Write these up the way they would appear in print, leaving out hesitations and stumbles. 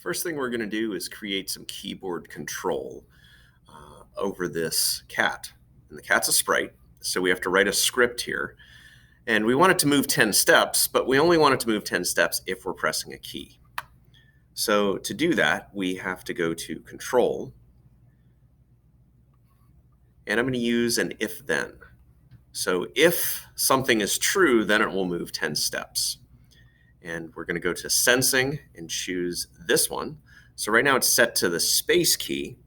First thing we're going to do is create some keyboard control over this cat. And the cat's a sprite, so we have to write a script here. And we want it to move 10 steps, but we only want it to move 10 steps if we're pressing a key. So to do that, we have to go to Control, and I'm going to use an if-then. So if something is true, then it will move 10 steps. And we're going to go to Sensing and choose this one. So right now it's set to the space key,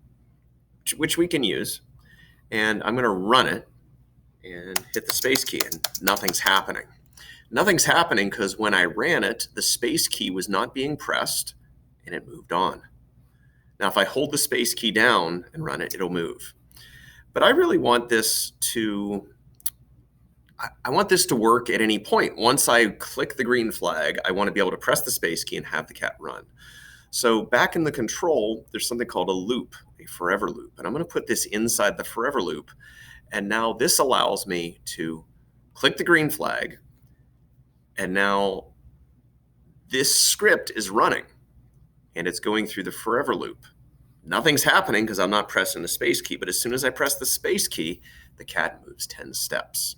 which we can use. And I'm going to run it and hit the space key, and nothing's happening. Nothing's happening because when I ran it, the space key was not being pressed, and it moved on. Now, if I hold the space key down and run it, it'll move. But I really want this to work at any point. Once I click the green flag, I want to be able to press the space key and have the cat run. So back in the control, there's something called a loop, a forever loop. And I'm going to put this inside the forever loop. And now this allows me to click the green flag. And now this script is running. And it's going through the forever loop. Nothing's happening because I'm not pressing the space key. But as soon as I press the space key, the cat moves 10 steps.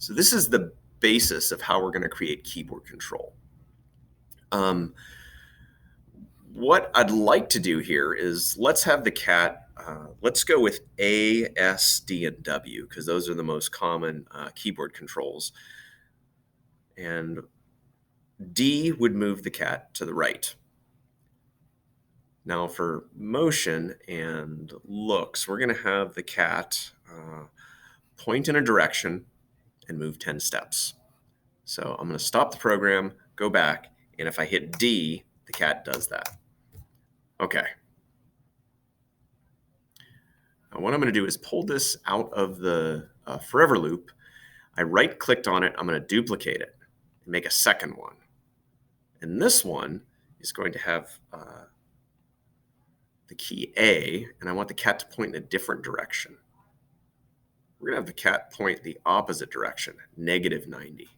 So this is the basis of how we're going to create keyboard control. What I'd like to do here is let's have the cat, let's go with A, S, D, and W, because those are the most common keyboard controls. And D would move the cat to the right. Now for motion and looks, we're going to have the cat point in a direction and move 10 steps. So I'm going to stop the program, go back, and if I hit D, the cat does that. Okay. Now what I'm going to do is pull this out of the forever loop. I right-clicked on it. I'm going to duplicate it and make a second one. And this one is going to have the key A, and I want the cat to point in a different direction. We're going to have the cat point the opposite direction, -90,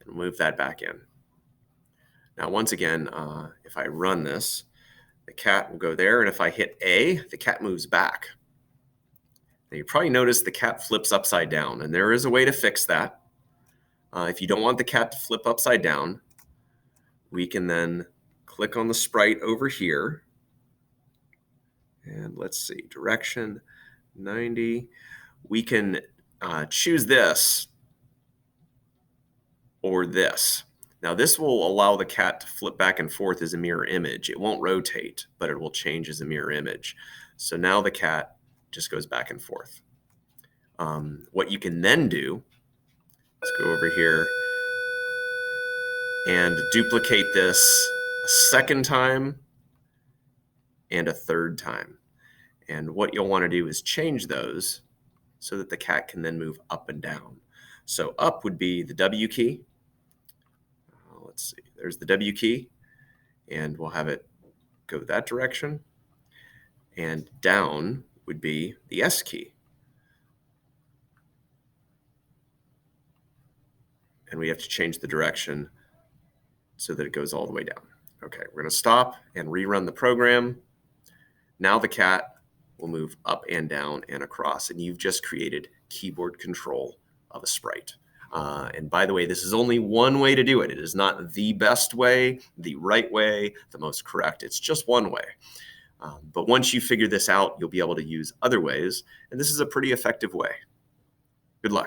and move that back in. Now, once again, if I run this, the cat will go there, and if I hit A, the cat moves back. Now, you probably noticed the cat flips upside down, and there is a way to fix that. If you don't want the cat to flip upside down, we can then click on the sprite over here, and let's see, direction 90. We can choose this or this. Now this will allow the cat to flip back and forth as a mirror image. It won't rotate, but it will change as a mirror image. So now the cat just goes back and forth. What you can then do, let's go over here and duplicate this a second time and a third time. And what you'll want to do is change those so that the cat can then move up and down. So up would be the W key. Let's see, there's the W key, and we'll have it go that direction. And down would be the S key. And we have to change the direction so that it goes all the way down. Okay, we're going to stop and rerun the program. Now the cat will move up and down and across, and you've just created keyboard control of a sprite. And by the way, this is only one way to do it. It is not the best way, the right way, the most correct. It's just one way. But once you figure this out, you'll be able to use other ways, and this is a pretty effective way.